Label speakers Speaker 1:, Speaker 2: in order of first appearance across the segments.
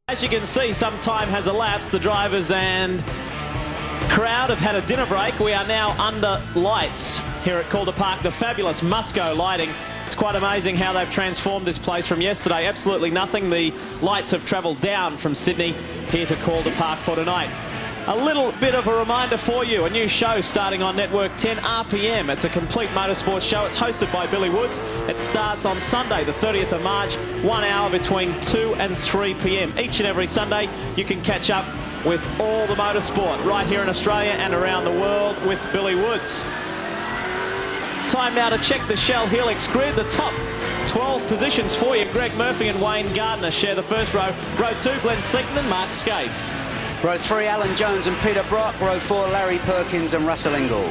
Speaker 1: As you can see, some time has elapsed. The drivers and crowd have had a dinner break. We are now under lights here at Calder Park, the fabulous Musco lighting. It's quite amazing how they've transformed this place from yesterday. Absolutely nothing. The lights have travelled down from Sydney here to Calder Park for tonight. A little bit of a reminder for you, a new show starting on Network 10 RPM. It's a complete motorsports show. It's hosted by Billy Woods. It starts on Sunday, the 30th of March, 1 hour between 2 and 3 p.m. Each and every Sunday, you can catch up with all the motorsport right here in Australia and around the world with Billy Woods. Time now to check the Shell Helix grid. The top 12 positions for you. Greg Murphy and Wayne Gardner share the first row. Row 2, Glenn Seton and Mark Scaife.
Speaker 2: Row 3, Alan Jones and Peter Brock. Row 4, Larry Perkins and Russell Ingall.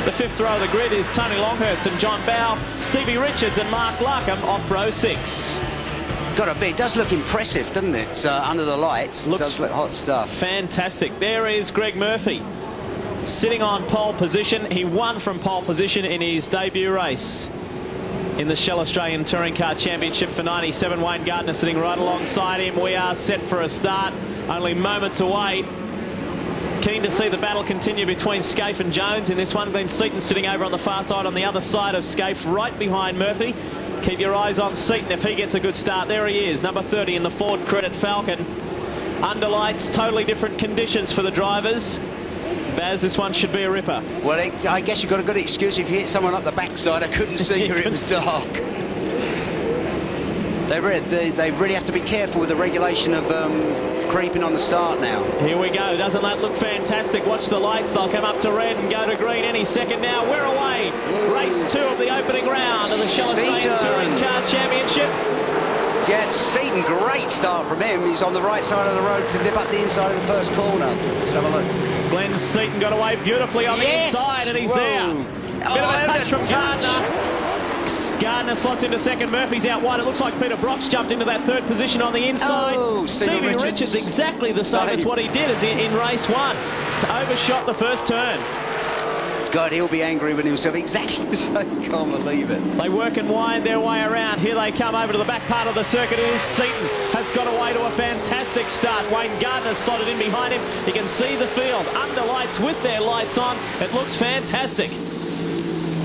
Speaker 1: The fifth row of the grid is Tony Longhurst and John Bowe, Stevie Richards and Mark Larkham off row 6.
Speaker 2: Got a bit. It does look impressive, doesn't it? Under the lights. Does look hot stuff.
Speaker 1: Fantastic. There is Greg Murphy sitting on pole position. He won from pole position in his debut race in the Shell Australian Touring Car Championship for 97. Wayne Gardner sitting right alongside him. We are set for a start. Only moments away. Keen to see the battle continue between Scaife and Jones in this one. Glenn Seton sitting over on the far side on the other side of Scaife, right behind Murphy. Keep your eyes on Seton if he gets a good start. There he is, number 30 in the Ford Credit Falcon. Under lights, totally different conditions for the drivers. Baz, this one should be a ripper.
Speaker 2: Well, I guess you've got a good excuse if you hit someone up the backside. I couldn't see you, it was dark. They really have to be careful with the regulation of creeping on the start now.
Speaker 1: Here we go. Doesn't that look fantastic? Watch the lights. They'll come up to red and go to green any second now. We're away. Race 2 of the opening round of the Shell Australian Touring Car Championship.
Speaker 2: Yeah, Seton, great start from him. He's on the right side of the road to nip up the inside of the first corner. Let's have a look.
Speaker 1: Glenn Seton got away beautifully on the inside, and he's there. Bit of a touch from Gardner. Gardner slots into second. Murphy's out wide. It looks like Peter Brock's jumped into that third position on the inside.
Speaker 2: Oh,
Speaker 1: Stevie Richards exactly the same as what he did as in race 1. Overshot the first turn.
Speaker 2: God, he'll be angry with himself. Exactly the same. Can't believe it.
Speaker 1: They work and wind their way around. Here they come over to the back part of the circuit. It is Seton has got away to a fantastic start. Wayne Gardner slotted in behind him. You can see the field under lights with their lights on. It looks fantastic.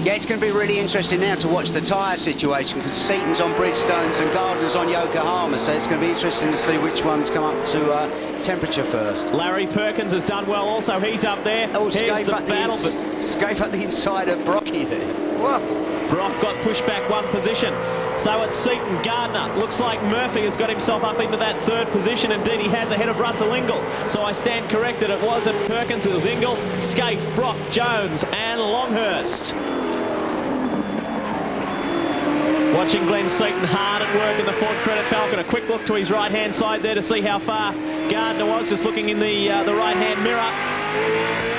Speaker 2: Yeah, it's going to be really interesting now to watch the tyre situation because Seton's on Bridgestones and Gardner's on Yokohama, so it's going to be interesting to see which ones come up to temperature first.
Speaker 1: Larry Perkins has done well also. He's up there.
Speaker 2: Oh, Scaife up the inside of Brocky there. Whoa.
Speaker 1: Brock got pushed back one position. So it's Seton, Gardner. Looks like Murphy has got himself up into that third position. Indeed, he has ahead of Russell Ingall. So I stand corrected. It wasn't Perkins, it was Ingall, Scaife, Brock, Jones and Longhurst. Watching Glenn Seton hard at work in the Ford Credit Falcon. A quick look to his right-hand side there to see how far Gardner was. Just looking in the right-hand mirror.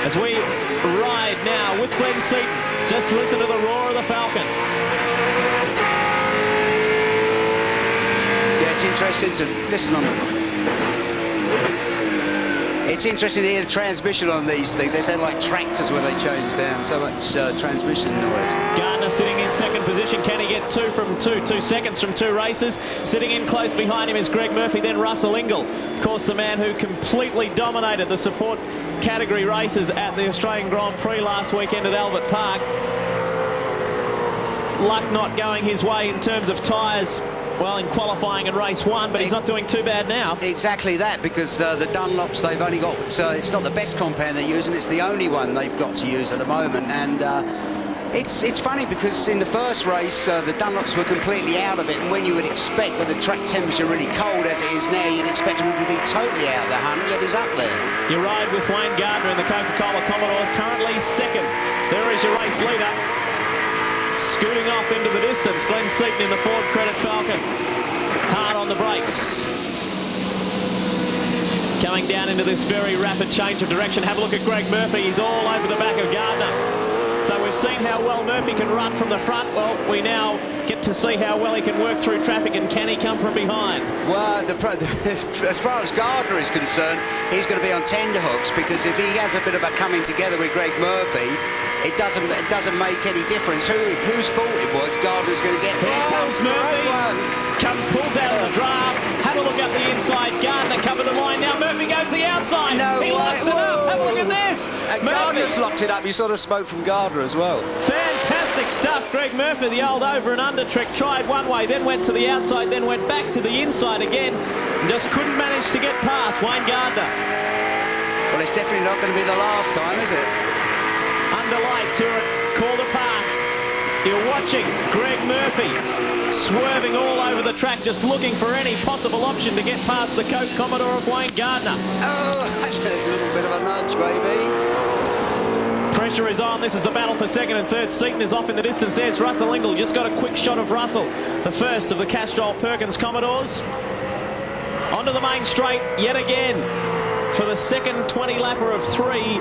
Speaker 1: As we ride now with Glenn Seton. Just listen to the roar of the Falcon.
Speaker 2: Yeah, it's interesting to listen on them. It's interesting to hear the transmission on these things. They sound like tractors when they change down. So much transmission noise.
Speaker 1: Gardner sitting in second position. Can he get 2 seconds from 2 races? Sitting in close behind him is Greg Murphy, then Russell Ingall. Of course, the man who completely dominated the support category races at the Australian Grand Prix last weekend at Albert Park. Luck not going his way in terms of tyres. Well, in qualifying in race 1, but he's not doing too bad now.
Speaker 2: Exactly that, because the Dunlops, they've only got, it's not the best compound they're using, it's the only one they've got to use at the moment. And it's funny because in the first race, the Dunlops were completely out of it, and when you would expect with the track temperature really cold as it is now, you'd expect him to be totally out of the hunt, yet he's up there.
Speaker 1: You ride with Wayne Gardner in the Coca-Cola Commodore, currently second. There is your race leader. Scooting off into the distance, Glenn Seton in the Ford Credit Falcon. Hard on the brakes. Coming down into this very rapid change of direction. Have a look at Greg Murphy. He's all over the back of Gardner. So we've seen how well Murphy can run from the front. Well, we now get to see how well he can work through traffic, and can he come from behind?
Speaker 2: Well, as far as Gardner is concerned, he's going to be on tenterhooks, because if he has a bit of a coming together with Greg Murphy, it doesn't make any difference whose fault it was. Gardner's going to get.
Speaker 1: Here comes Murphy. Pulls out of the draft. Have a look at the inside. Gardner covered tries the outside.
Speaker 2: No
Speaker 1: he
Speaker 2: way.
Speaker 1: locks it up. Have a look at this.
Speaker 2: And
Speaker 1: Murphy.
Speaker 2: Gardner's locked it up. You saw the smoke from Gardner as well.
Speaker 1: Fantastic stuff. Greg Murphy, the old over and under trick, tried one way, then went to the outside, then went back to the inside again, and just couldn't manage to get past Wayne Gardner.
Speaker 2: Well, it's definitely not going to be the last time, is it?
Speaker 1: Under lights here at Calder Park. You're watching Greg Murphy swerving all over the track, just looking for any possible option to get past the Coke Commodore of Wayne Gardner.
Speaker 2: Oh, that's a little bit of a nudge, maybe.
Speaker 1: Pressure is on. This is the battle for second and third. Seton is off in the distance. There's Russell Ingall. Just got a quick shot of Russell, the first of the Castrol Perkins Commodores. Onto the main straight yet again for the second 20-lapper of 3.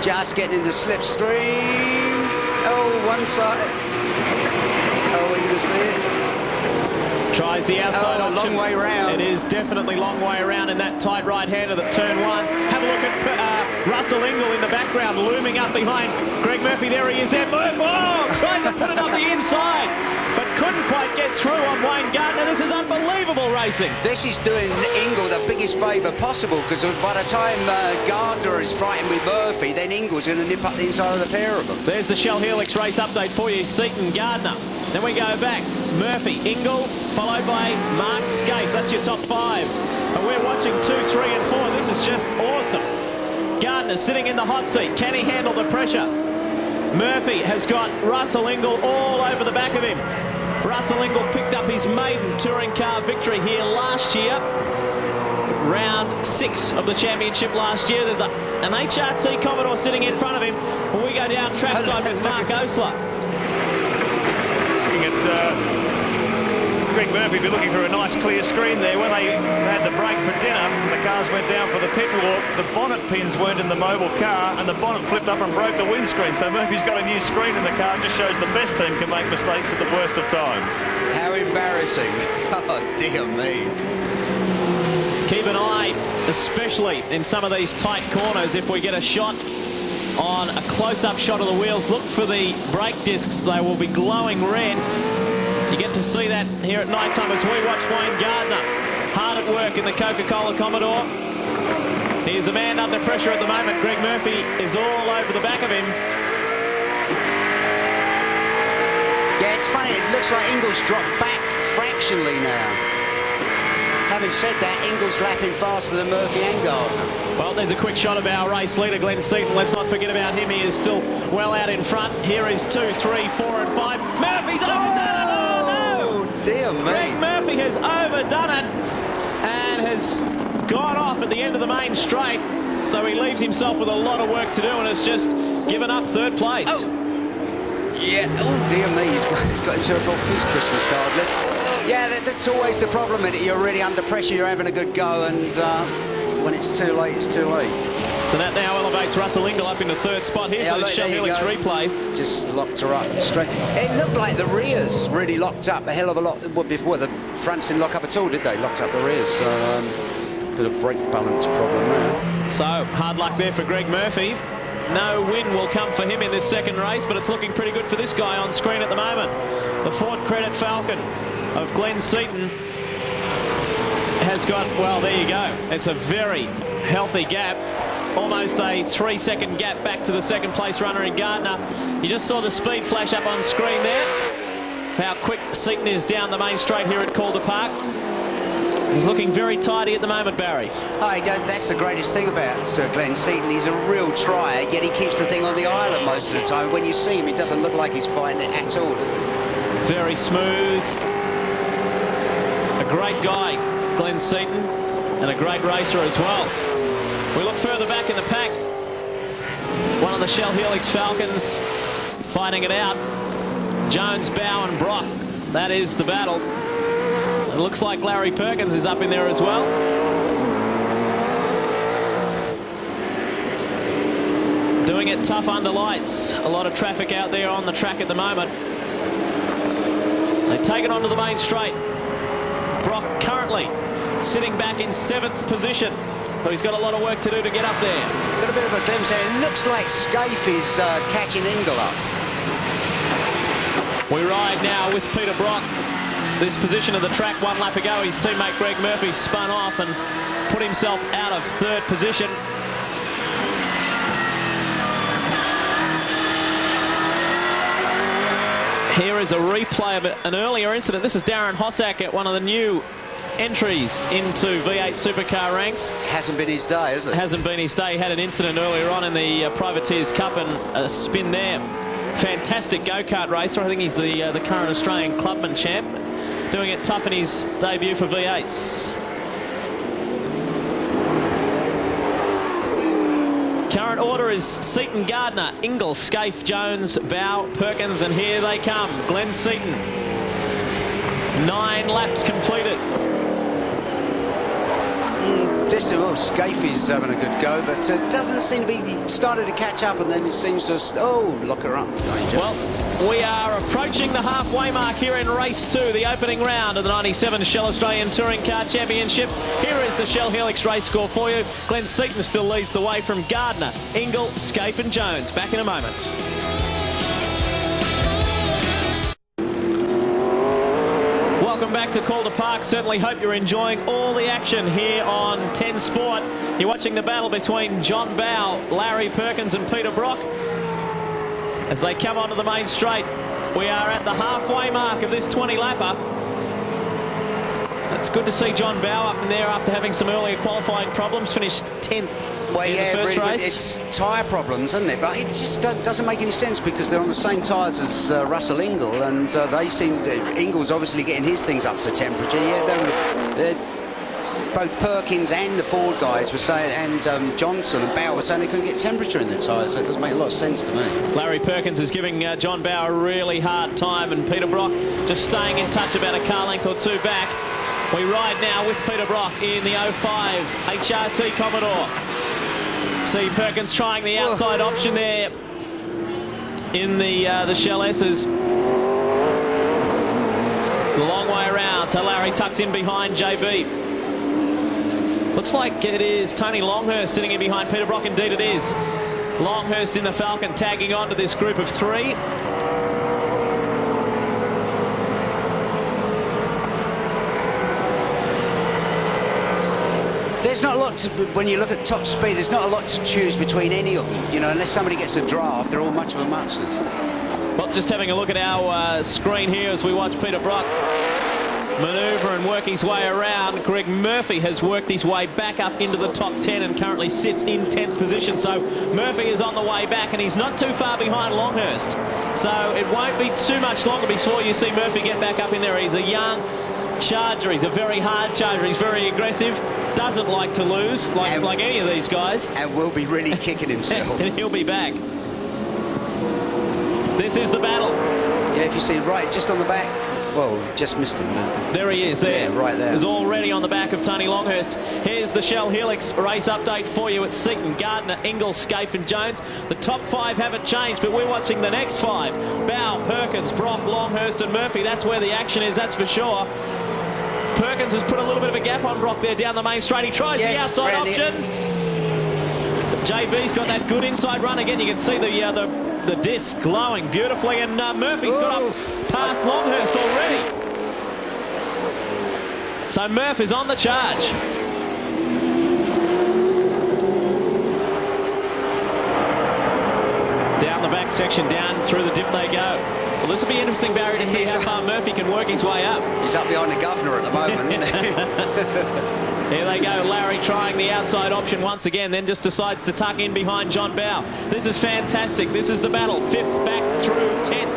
Speaker 2: Just getting into slipstream. Oh, one side. Oh, we're going to see it.
Speaker 1: Tries the outside option.
Speaker 2: Long way round.
Speaker 1: It is definitely long way around in that tight right-hander at turn 1. Have a look at Russell Ingall in the background, looming up behind Greg Murphy. There he is. There, Murphy. Oh, trying to put it up the inside, but couldn't quite get through on Wayne Gardner. This is unbelievable racing.
Speaker 2: This is doing Ingall the biggest favour possible, because by the time Gardner is frightened with Murphy, then Ingall's going to nip up the inside of the pair of them.
Speaker 1: There's the Shell Helix race update for you. Seton, Gardner. Then we go back. Murphy, Ingall, followed by Mark Scaife. That's your top 5. And we're watching 2, 3 and 4. This is just awesome. Gardner sitting in the hot seat. Can he handle the pressure? Murphy has got Russell Ingall all over the back of him. Russell Ingall picked up his maiden touring car victory here last year. Round 6 of the championship last year. There's an HRT Commodore sitting in front of him. When we go down trackside with Mark Osler.
Speaker 3: Greg Murphy be looking for a nice clear screen there. When they had the break for dinner, the cars went down for the pit walk. The bonnet pins weren't in the mobile car, and the bonnet flipped up and broke the windscreen. So Murphy's got a new screen in the car. Just shows the best team can make mistakes at the worst of times.
Speaker 2: How embarrassing. Oh, dear me.
Speaker 1: Keep an eye, especially in some of these tight corners, if we get a shot on a close-up shot of the wheels. Look for the brake discs. They will be glowing red. You get to see that here at night time as we watch Wayne Gardner hard at work in the Coca-Cola Commodore. He's a man under pressure at the moment. Greg Murphy is all over the back of him.
Speaker 2: Yeah, it's funny. It looks like Ingall's dropped back fractionally now. Having said that, Ingall's lapping faster than Murphy and Gardner.
Speaker 1: Well, there's a quick shot of our race leader, Glenn Seton. Let's not forget about him. He is still well out in front. Here is 2, 3, 4 and 5. Murphy's overdone it! Oh, no!
Speaker 2: Dear me.
Speaker 1: Greg Murphy has overdone it and has gone off at the end of the main straight. So he leaves himself with a lot of work to do and has just given up 3rd place.
Speaker 2: Oh. Yeah, oh dear me, he's got himself off his Christmas card list. Yeah, that's always the problem. You're really under pressure, you're having a good go, and when it's too late, it's too late.
Speaker 1: So that now elevates Russell Ingall up in the 3rd spot. Here's the Shell Helix replay.
Speaker 2: Just locked her up straight. It looked like the rears really locked up a hell of a lot. Well, before the fronts didn't lock up at all, did they? Locked up the rears, so bit of brake balance problem there.
Speaker 1: So hard luck there for Greg Murphy. No win will come for him in this second race, but it's looking pretty good for this guy on screen at the moment. The Ford Credit Falcon of Glenn Seton has got, well, there you go. It's a very healthy gap. Almost a 3-second gap back to the second place runner in Gardner. You just saw the speed flash up on screen there. How quick Seton is down the main straight here at Calder Park. He's looking very tidy at the moment, Barry.
Speaker 2: That's the greatest thing about Glenn Seton. He's a real tryer, yet he keeps the thing on the island most of the time. When you see him, it doesn't look like he's fighting it at all, does it? Very
Speaker 1: smooth. A great guy, Glenn Seton, and a great racer as well. We look further back in the pack. One of the Shell Helix Falcons fighting it out. Jones, Bow and Brock. That is the battle. It looks like Larry Perkins is up in there as well. Doing it tough under lights. A lot of traffic out there on the track at the moment. They take it onto the main straight. Brock currently sitting back in 7th position. So he's got a lot of work to do to get up there.
Speaker 2: Got a bit of a glimpse there. It looks like Scaife is catching Ingall up.
Speaker 1: We ride now with Peter Brock this position of the track 1 lap ago. His teammate Greg Murphy spun off and put himself out of 3rd position. Here is a replay of an earlier incident. This is Darren Hossack at one of the new entries into V8 Supercar ranks.
Speaker 2: Hasn't been his day, has it?
Speaker 1: Hasn't been his day. He had an incident earlier on in the Privateers Cup and a spin there. Fantastic go-kart racer. I think he's the current Australian Clubman champ. Doing it tough in his debut for V8s. Current order is Seton, Gardner, Ingle, Scaife, Jones, Bow, Perkins, and here they come. Glenn Seton. 9 laps completed.
Speaker 2: Just Scaife is having a good go, but doesn't seem to be. He started to catch up, and then it seems to lock her up. Danger.
Speaker 1: Well, we are approaching the halfway mark here in race 2, the opening round of the 97 Shell Australian Touring Car Championship. Here is the Shell Helix race score for you. Glenn Seton still leads the way from Gardner, Ingle, Scaife and Jones. Back in a moment. Welcome back to Calder Park. Certainly hope you're enjoying all the action here on 10 Sport. You're watching the battle between John Bow, Larry Perkins and Peter Brock as they come onto the main straight. We are at the halfway mark of this 20-lapper. It's good to see John Bow up in there after having some earlier qualifying problems. Finished 10th in the first race.
Speaker 2: It's tyre problems, isn't it? But it just doesn't make any sense because they're on the same tyres as Russell Ingle, and they seem. Ingle's obviously getting his things up to temperature. Yeah, both Perkins and the Ford guys were saying, and Johnson and Bow were saying they couldn't get temperature in their tyres, so it doesn't make a lot of sense to me. Larry
Speaker 1: Perkins is giving John Bow a really hard time, and Peter Brock just staying in touch about a car length or 2 back. We ride now with Peter Brock in the 05 HRT Commodore. See Perkins trying the outside option there in the Shell S's. The long way around, so Larry tucks in behind JB. Looks like it is Tony Longhurst sitting in behind Peter Brock. Indeed it is. Longhurst in the Falcon tagging on to this group of 3.
Speaker 2: There's not a lot to, when you look at top speed, there's not a lot to choose between any of them, you know, unless somebody gets a draft. They're all much of a muchness.
Speaker 1: Well, just having a look at our screen here as we watch Peter Brock manoeuvre and work his way around. Greg Murphy has worked his way back up into the top 10 and currently sits in 10th position. So Murphy is on the way back and he's not too far behind Longhurst. So it won't be too much longer before you see Murphy get back up in there. He's a young charger. He's a very hard charger. He's very aggressive. Doesn't like to lose like any of these guys.
Speaker 2: And will be really kicking himself.
Speaker 1: And he'll be back. This is the battle.
Speaker 2: Yeah, if you see right just on the back. Well, just missed him now.
Speaker 1: There he is there.
Speaker 2: Yeah, right there.
Speaker 1: He's already on the back of Tony Longhurst. Here's the Shell Helix race update for you. It's Seton, Gardner, Ingle, Scaife and Jones. The top 5 haven't changed, but we're watching the next 5. Bow, Perkins, Brock, Longhurst and Murphy. That's where the action is, that's for sure. Perkins has put a little bit of a gap on Brock there down the main straight. He tries the outside option. JB's got that good inside run again. You can see the disc glowing beautifully, and Murphy's got up past Longhurst already. So Murphy's on the charge. Down the back section, down through the dip they go. Well, this will be interesting, Barry, to see how far Murphy can work his way up.
Speaker 2: He's up behind the Governor at the moment.
Speaker 1: Here they go, Larry trying the outside option once again, then just decides to tuck in behind John Bow. This is fantastic. This is the battle. 5th back through 10th.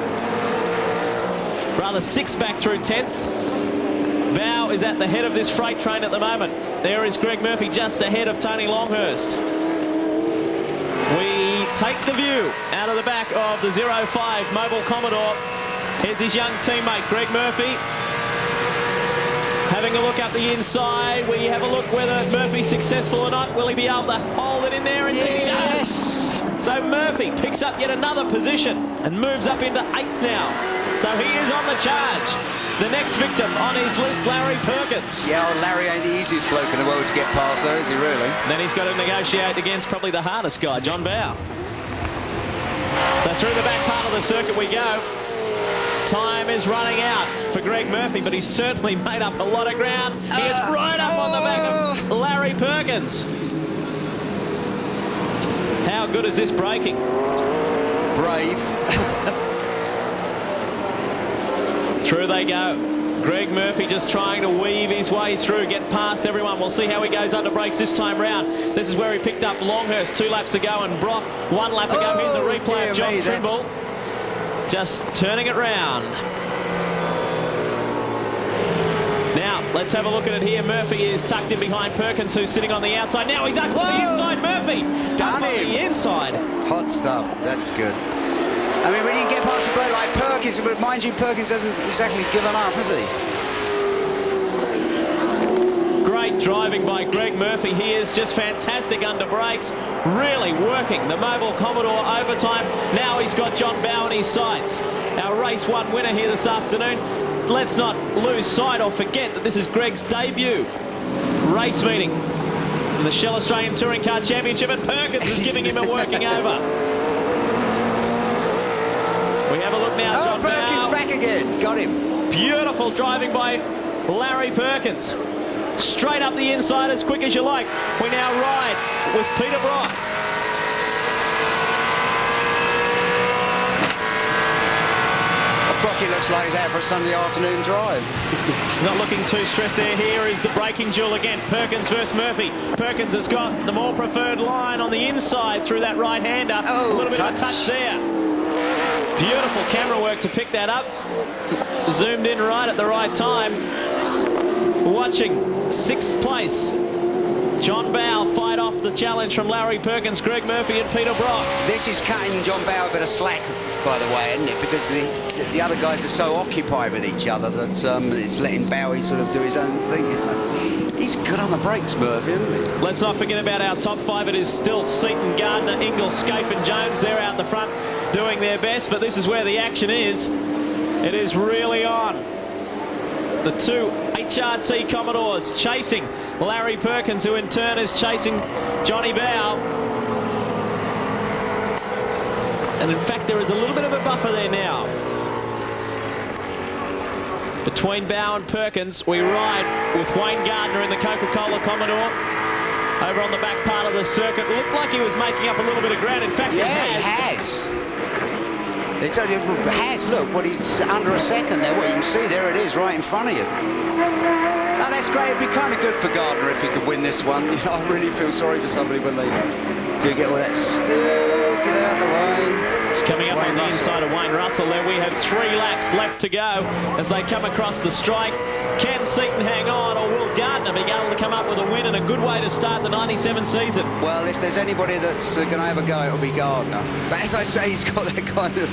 Speaker 1: Rather 6th back through 10th. Bow is at the head of this freight train at the moment. There is Greg Murphy just ahead of Tony Longhurst. We take the view out of the back of the 05 Mobile Commodore. Here's his young teammate, Greg Murphy. Having a look up the inside. We have a look whether Murphy's successful or not. Will he be able to hold it in there? And
Speaker 2: yes!
Speaker 1: So Murphy picks up yet another position and moves up into 8th now. So he is on the charge. The next victim on his list, Larry Perkins.
Speaker 2: Yeah, well, Larry ain't the easiest bloke in the world to get past, though, is he really?
Speaker 1: Then he's got to negotiate against probably the hardest guy, John Bow. So through the back part of the circuit we go. Time is running out for Greg Murphy, but he's certainly made up a lot of ground. He is right up on the back of Larry Perkins. How good is this braking?
Speaker 2: Brave.
Speaker 1: Through they go. Greg Murphy just trying to weave his way through, get past everyone. We'll see how he goes under brakes this time round. This is where he picked up Longhurst 2 laps ago and Brock 1 lap ago. Here's a replay of John Trimble. Just turning it round. Now, let's have a look at it here. Murphy is tucked in behind Perkins, who's sitting on the outside. Now he ducks to the inside. Murphy
Speaker 2: done
Speaker 1: on the inside.
Speaker 2: Hot stuff. That's good. I mean, when you get past a bloke like Perkins, but mind you, Perkins hasn't exactly given up, has he?
Speaker 1: Great driving by Greg Murphy. He is just fantastic under brakes, really working the Mobile Commodore overtime. Now he's got John Bowe in his sights. Our race 1 winner here this afternoon. Let's not lose sight or forget that this is Greg's debut race meeting in the Shell Australian Touring Car Championship, and Perkins is giving him a working over. We have a look now. John
Speaker 2: Perkins
Speaker 1: Bowe.
Speaker 2: back again. Got him.
Speaker 1: Beautiful driving by Larry Perkins. Straight up the inside as quick as you like. We now ride with Peter Brock.
Speaker 2: Brocky looks like he's out for a Sunday afternoon drive.
Speaker 1: Not looking too stressed there. Here is the braking duel again. Perkins versus Murphy. Perkins has got the more preferred line on the inside through that right-hander. A little bit of a touch there. Beautiful camera work to pick that up. Zoomed in right at the right time. Watching 6th place. John Bowe fight off the challenge from Larry Perkins, Greg Murphy and Peter Brock.
Speaker 2: This is cutting John Bowe a bit of slack, by the way, isn't it? Because the other guys are so occupied with each other that it's letting Bowie sort of do his own thing. He's good on the brakes, Murphy, isn't he?
Speaker 1: Let's not forget about our top 5. It is still Seton, Gardner, Ingle, Scaife and Jones. They're out the front doing their best, but this is where the action is. It is really on. The 2 HRT Commodores chasing Larry Perkins, who in turn is chasing Johnny Bowe. And in fact, there is a little bit of a buffer there now. Between Bowe and Perkins, we ride with Wayne Gardner in the Coca-Cola Commodore. Over on the back part of the circuit. It looked like he was making up a little bit of ground. In fact,
Speaker 2: yeah, he has. It has, look, but he's under a second there. What you can see, there it is, right in front of you. Oh, that's great. It'd be kind of good for Gardner if he could win this one. You know, I really feel sorry for somebody when they do get all that stuff. Get out of the way.
Speaker 1: It's coming up on the inside of Wayne Russell there. We have 3 laps left to go as they come across the strike. Can Seton hang on, or will Gardner be able to come up with a win and a good way to start the 97 season?
Speaker 2: Well, if there's anybody that's going to have a go, it'll be Gardner. But as I say, he's got that kind of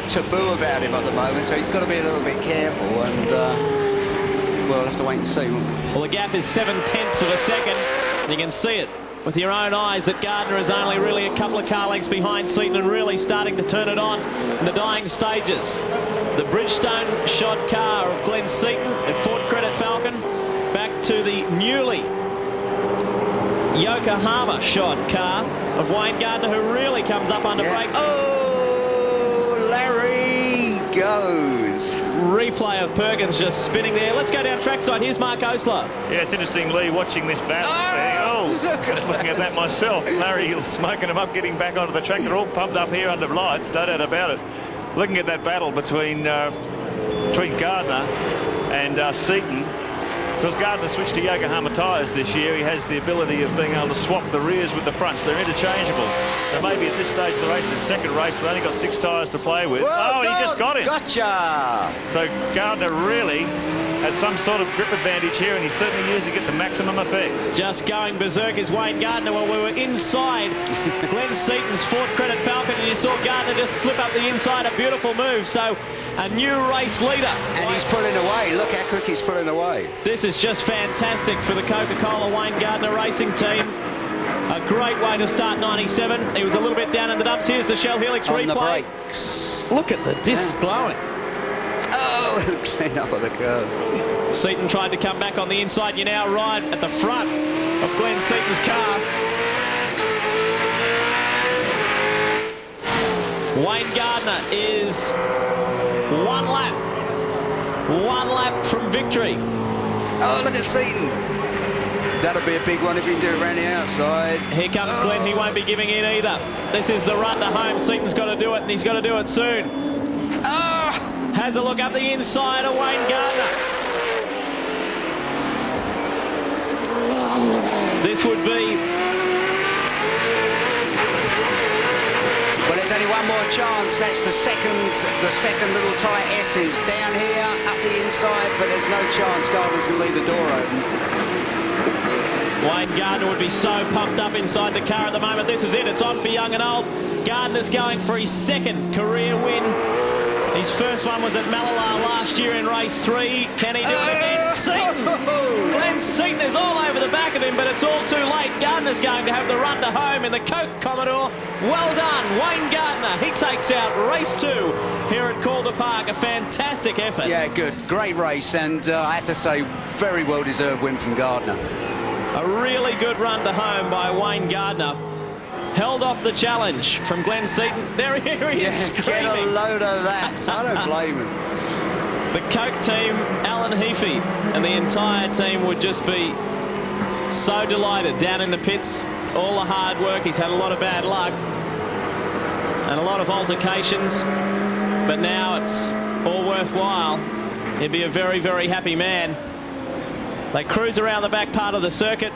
Speaker 2: taboo about him at the moment, so he's got to be a little bit careful, and we'll have to wait and see, won't we?
Speaker 1: Well, the gap is 7/10 of a second, and you can see it with your own eyes that Gardner is only really a couple of car lengths behind Seton and really starting to turn it on in the dying stages. The Bridgestone shod car of Glenn Seton at Ford Credit Falcon, back to the newly Yokohama shod car of Wayne Gardner, who really comes up under brakes.
Speaker 2: Oh, Larry goes.
Speaker 1: Replay of Perkins just spinning there. Let's go down trackside. Here's Mark Osler.
Speaker 3: Yeah, it's interesting, Lee, watching this battle. Just looking at that myself. Larry smoking them up, getting back onto the track. They're all pumped up here under lights, no doubt about it. Looking at that battle between Gardner and Seton. Because Gardner switched to Yokohama tyres this year, he has the ability of being able to swap the rears with the fronts. They're interchangeable. So maybe at this stage of the race, the second race, we've only got 6 tyres to play with.
Speaker 2: Well,
Speaker 3: he just got him.
Speaker 2: Gotcha.
Speaker 3: So Gardner really has some sort of grip advantage here, and he's certainly using it to maximum effect.
Speaker 1: Just going berserk is Wayne Gardner. Well, we were inside Glenn Seton's Ford Credit Falcon, and you saw Gardner just slip up the inside. A beautiful move. So a new race leader.
Speaker 2: And he's pulling away. Look how quick he's pulling away.
Speaker 1: This is just fantastic for the Coca-Cola Wayne Gardner racing team. A great way to start 97. He was a little bit down in the dumps. Here's the Shell Helix
Speaker 2: on
Speaker 1: replay.
Speaker 2: The brakes.
Speaker 1: Look at the discs glowing.
Speaker 2: Oh, clean up on the curve.
Speaker 1: Seton tried to come back on the inside. You now ride at the front of Glenn Seton's car. Wayne Gardner is One lap from victory.
Speaker 2: Oh, look at Seton. That'll be a big one if he can do it around the outside.
Speaker 1: Here comes Glenn. He won't be giving in either. This is the run to home. Seton's got to do it, and he's got to do it soon.
Speaker 2: Oh!
Speaker 1: Has a look up the inside of Wayne Gardner. This would be...
Speaker 2: Well, there's only one more chance. That's the second little tight S's down here, up the inside, but there's no chance Gardner's going to leave the door open.
Speaker 1: Wayne Gardner would be so pumped up inside the car at the moment. This is it. It's on for young and old. Gardner's going for his second career win. His first one was at Mallala last year in race 3. Can he do it again? Seton! Glenn Seton is all over the back of him, but it's all too late. Gardner's going to have the run to home in the Coke Commodore. Well done, Wayne Gardner. He takes out race 2 here at Calder Park. A fantastic effort.
Speaker 2: Yeah, good. Great race, and I have to say, very well-deserved win from Gardner.
Speaker 1: A really good run to home by Wayne Gardner. Held off the challenge from Glenn Seton. There he is, screaming.
Speaker 2: Get a load of that. I don't blame him.
Speaker 1: The Coke team, Alan Heafy, and the entire team would just be so delighted down in the pits. All the hard work. He's had a lot of bad luck and a lot of altercations, but now it's all worthwhile. He'd be a very, very happy man. They cruise around the back part of the circuit.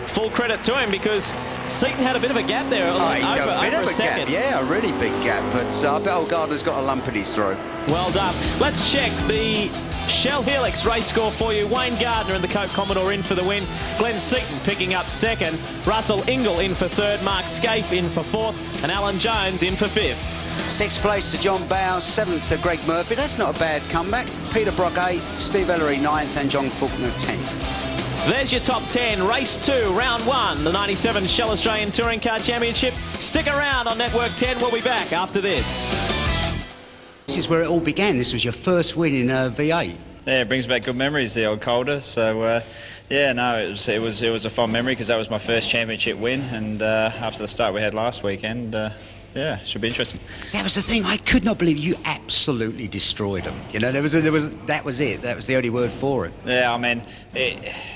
Speaker 1: Full credit to him, because Seton had a bit of a gap there.
Speaker 2: He had a bit of a
Speaker 1: second.
Speaker 2: gap, yeah, a really big gap. But I bet old Gardner's got a lump in his throat.
Speaker 1: Well done. Let's check the Shell Helix race score for you. Wayne Gardner and the Coke Commodore in for the win. Glenn Seton picking up second. Russell Ingall in for third. Mark Scaife in for fourth. And Alan Jones in for fifth.
Speaker 2: 6th place to John Bowes, 7th to Greg Murphy. That's not a bad comeback. Peter Brock 8th, Steve Ellery 9th, and John Faulkner 10th.
Speaker 1: There's your top 10. Race 2, round 1, the 97 Shell Australian Touring Car Championship. Stick around on Network 10. We'll be back after this.
Speaker 2: This is where it all began. This was your first win in V8.
Speaker 4: Yeah, it brings back good memories, the old Calder. So, yeah, no, it was a fond memory, because that was my first championship win, and after the start we had last weekend, yeah, should be interesting.
Speaker 2: That was the thing. I could not believe you absolutely destroyed them. You know, that was it. That was the only word for it.
Speaker 4: Yeah, I mean,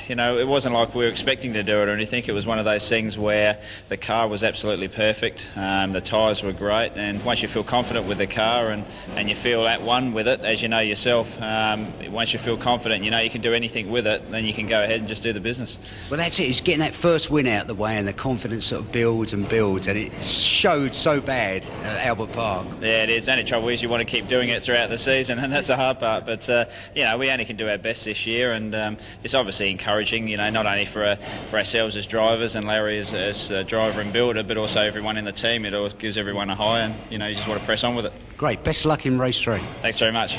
Speaker 4: you know, it wasn't like we were expecting to do it or anything. It was one of those things where the car was absolutely perfect. The tyres were great, and once you feel confident with the car and you feel at one with it, as you know yourself, once you feel confident, you know you can do anything with it, then you can go ahead and just do the business.
Speaker 2: Well, that's it. It's getting that first win out of the way, and the confidence sort of builds and builds, and it showed so bad at Albert Park.
Speaker 4: Yeah, it is. The only trouble is you want to keep doing it throughout the season, and that's the hard part. But you know, we only can do our best this year, and it's obviously encouraging. You know, not only for ourselves as drivers and Larry as driver and builder, but also everyone in the team. It always gives everyone a high, and you know, you just want to press on with it.
Speaker 2: Great. Best of luck in race 3.
Speaker 4: Thanks very much.